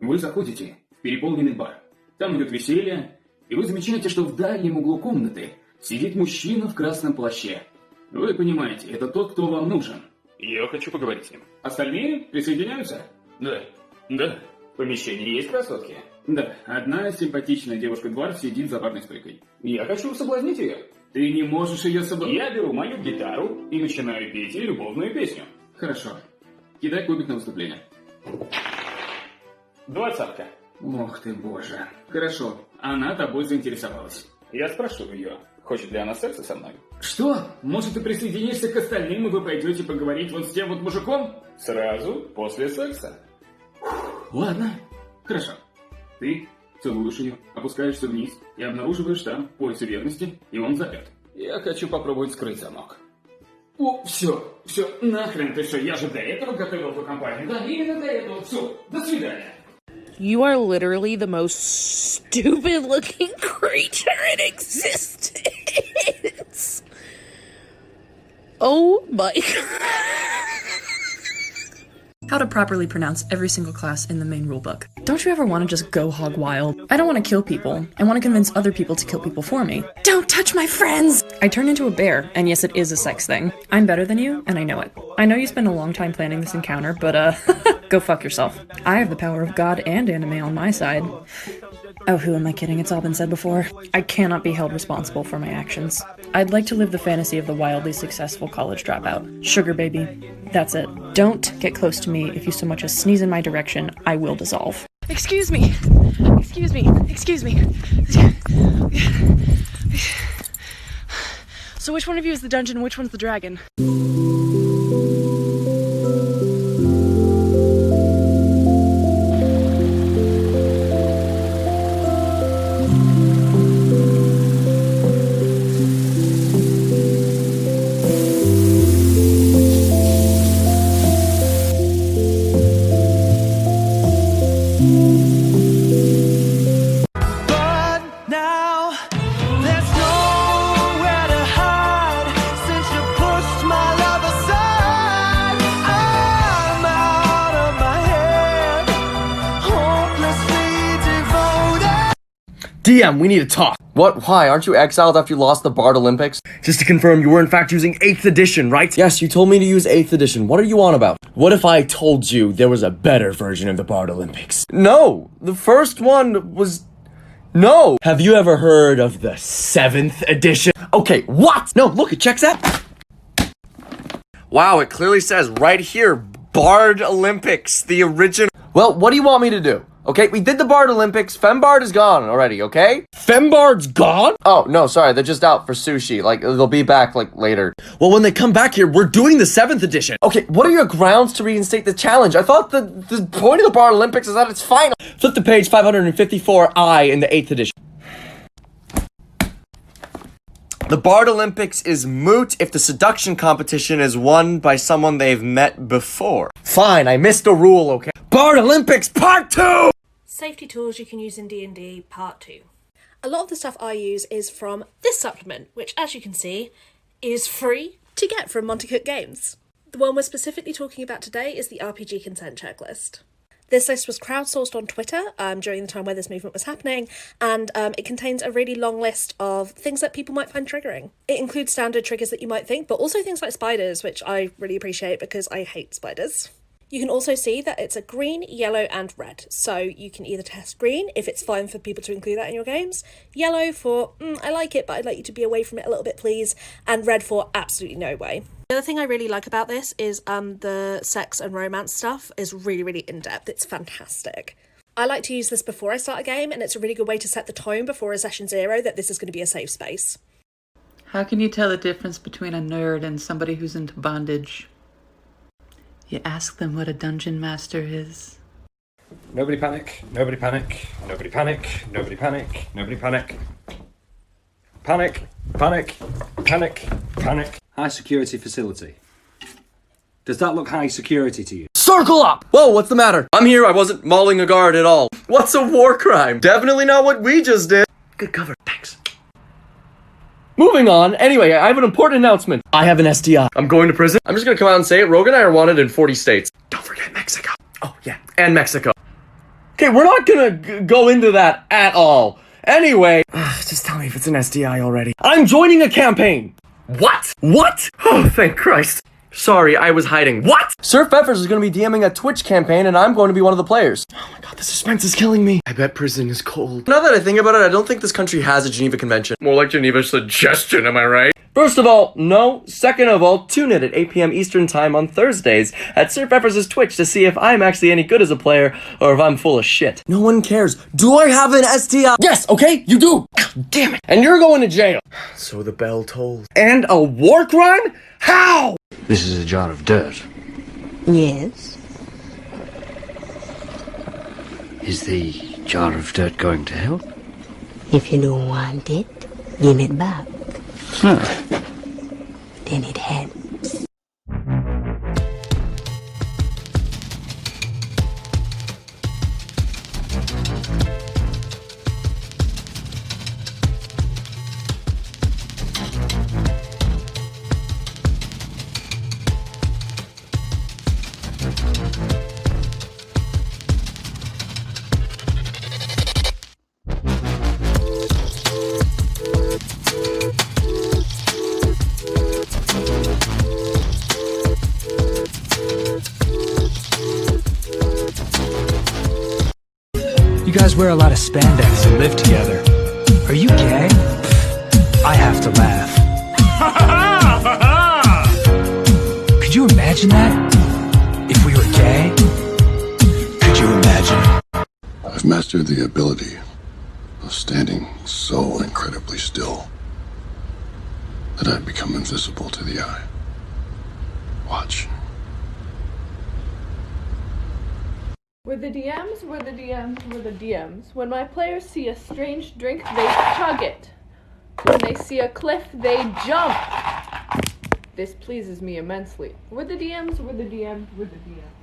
Вы заходите в переполненный бар. Там идет веселье, и вы замечаете, что в дальнем углу комнаты сидит мужчина в красном плаще. Вы понимаете, это тот, кто вам нужен. Я хочу поговорить с ним. Остальные присоединяются? Да. Да. В помещении есть красотки? Да. Одна симпатичная девушка-дварф сидит за барной стойкой. Я хочу соблазнить ее. Ты не можешь ее соблазнить. Я беру мою гитару и начинаю петь ей любовную песню. Хорошо. Кидай кубик на выступление. 20. Ох ты боже. Хорошо. Она тобой заинтересовалась. Я спрошу ее, хочет ли она секса со мной. Что? Может, ты присоединишься к остальным, и вы пойдете поговорить вот с тем вот мужиком? Сразу после секса. Ладно. Хорошо. Ты целуешь ее, опускаешься вниз и обнаруживаешь там пояс верности, и он заперт. Я хочу попробовать скрыть замок. О, все, нахрен ты что, я же до этого готовил эту компанию. Да, именно до этого. Все, до свидания. You are literally the most stupid-looking creature in existence. Oh my god. How to properly pronounce every single class in the main rulebook. Don't you ever want to just go hog wild? I don't want to kill people. I want to convince other people to kill people for me. Don't touch my friends! I turn into a bear, and yes, it is a sex thing. I'm better than you, and I know it. I know you spent a long time planning this encounter, but go fuck yourself. I have the power of God and anime on my side. Oh, who am I kidding? It's all been said before. I cannot be held responsible for my actions. I'd like to live the fantasy of the wildly successful college dropout. Sugar baby. That's it. Don't get close to me. If you so much as sneeze in my direction, I will dissolve. Excuse me. Excuse me. Excuse me. So which one of you is the dungeon and which one's the dragon? DM, we need to talk. What? Why? Aren't you exiled after you lost the Bard Olympics? Just to confirm, you were in fact using 8th edition, right? Yes, you told me to use 8th edition. What are you on about? What if I told you there was a better version of the Bard Olympics? No! The first one was... No! Have you ever heard of the 7th edition? Okay, what? No, look, it checks out. Wow, it clearly says right here, Bard Olympics, the original... Well, what do you want me to do? Okay, we did the Bard Olympics. Fembard is gone already, okay? Fembard's gone? Oh, no, sorry. They're just out for sushi. Like, they'll be back, like, later. Well, when they come back here, we're doing the 7th edition. Okay, what are your grounds to reinstate the challenge? I thought the point of the Bard Olympics is that it's final. Flip to page 554I in the 8th edition. The Bard Olympics is moot if the seduction competition is won by someone they've met before. Fine, I missed a rule, okay? Bard Olympics Part 2! Safety tools you can use in D&D Part 2. A lot of the stuff I use is from this supplement, which, as you can see, is free to get from Monte Cook Games. The one we're specifically talking about today is the RPG consent checklist. This list was crowdsourced on Twitter during the time where this movement was happening, and it contains a really long list of things that people might find triggering. It includes standard triggers that you might think, but also things like spiders, which I really appreciate because I hate spiders. You can also see that it's a green, yellow and red, so you can either test green, if it's fine for people to include that in your games, yellow for, I like it but I'd like you to be away from it a little bit please, and red for absolutely no way. The other thing I really like about this is the sex and romance stuff is really, really in-depth. It's fantastic. I like to use this before I start a game, and it's a really good way to set the tone before a session 0 that this is going to be a safe space. How can you tell the difference between a nerd and somebody who's into bondage? You ask them what a dungeon master is. Nobody panic, nobody panic, nobody panic, nobody panic, nobody panic. Panic, panic, panic, panic. High security facility. Does that look high security to you? Circle up! Whoa, what's the matter? I'm here, I wasn't mauling a guard at all. What's a war crime? Definitely not what we just did. Good cover, thanks. Moving on, anyway, I have an important announcement. I have an STI. I'm going to prison. I'm just gonna come out and say it. Rogue and I are wanted in 40 states. Don't forget Mexico. Oh, yeah, and Mexico. Okay, we're not gonna go into that at all. Anyway, just tell me if it's an STI already. I'm joining a campaign. What? What? Oh, thank Christ. Sorry, I was hiding. What? Sir Pfeffers is going to be DMing a Twitch campaign and I'm going to be one of the players. Oh my god, the suspense is killing me. I bet prison is cold. Now that I think about it, I don't think this country has a Geneva Convention. More like Geneva Suggestion, am I right? First of all, no. Second of all, tune in at 8 p.m. Eastern Time on Thursdays at Sir Pfeffers' Twitch to see if I'm actually any good as a player or if I'm full of shit. No one cares. Do I have an STI? Yes, okay, you do. God damn it. And you're going to jail. So the bell tolls. And a war crime? How? This is a jar of dirt. Yes. Is the jar of dirt going to help? If you don't want it, give it back. No. Then it helps. You guys wear a lot of spandex and live together. Are you gay? I have to laugh. Could you imagine that? If we were gay? Could you imagine? I've mastered the ability of standing so incredibly still that I've become invisible to the eye. Watch. We're the DMs, we're the DMs, we're the DMs. When my players see a strange drink, they chug it. When they see a cliff, they jump. This pleases me immensely. We're the DMs, we're the DMs, we're the DMs.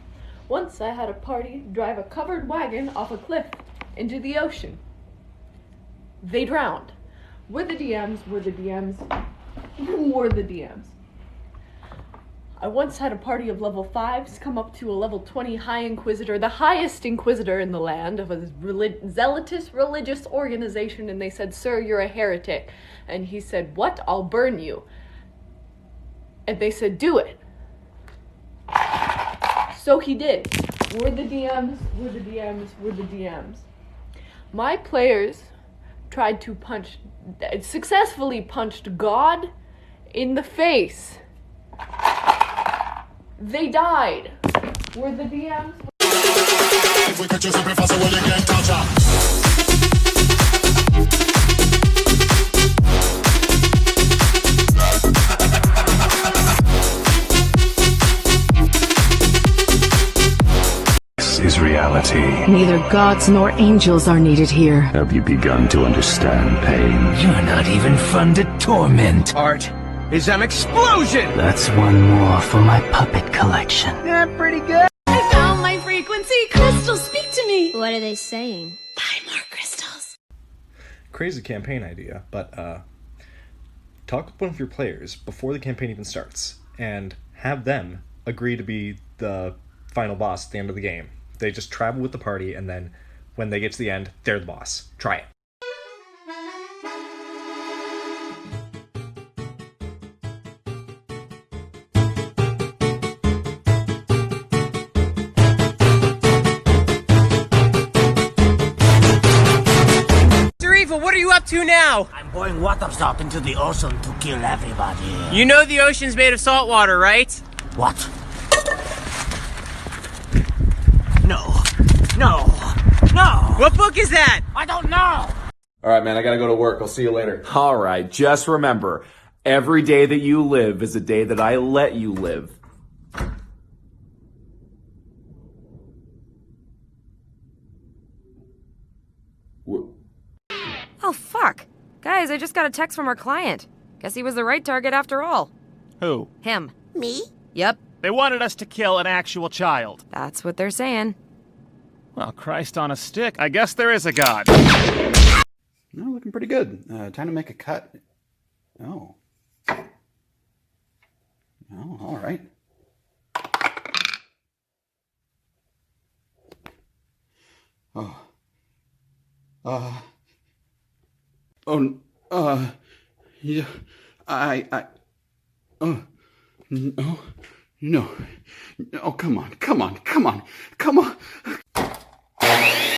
Once I had a party drive a covered wagon off a cliff into the ocean. They drowned. We're the DMs, we're the DMs, we're the DMs. I once had a party of level 5s come up to a level 20 high inquisitor, the highest inquisitor in the land of a zealotous religious organization, and they said, "Sir, you're a heretic." And he said, "What? I'll burn you." And they said, "Do it." So he did. We're the DMs, we're the DMs, we're the DMs. My players tried to successfully punched God in the face. They died. We're the DMs. This is reality. Neither gods nor angels are needed here. Have you begun to understand pain? You're not even fun to torment. Art is an explosion! That's one more for my puppet collection. Yeah, pretty good. I found my frequency. Crystals, speak to me. What are they saying? Buy more crystals. Crazy campaign idea, but talk with one of your players before the campaign even starts and have them agree to be the final boss at the end of the game. They just travel with the party, and then when they get to the end, they're the boss. Try it. What are you up to now? I'm pouring water salt into the ocean to kill everybody. You know the ocean's made of salt water, right? What? No. No. No! What book is that? I don't know! Alright, man, I gotta go to work. I'll see you later. Alright, just remember, every day that you live is a day that I let you live. Oh, fuck. Guys, I just got a text from our client. Guess he was the right target after all. Who? Him. Me? Yep. They wanted us to kill an actual child. That's what they're saying. Well, Christ on a stick. I guess there is a god. No, looking pretty good. Time to make a cut. Oh. Oh, all right. Oh. Yeah, no, no, come on,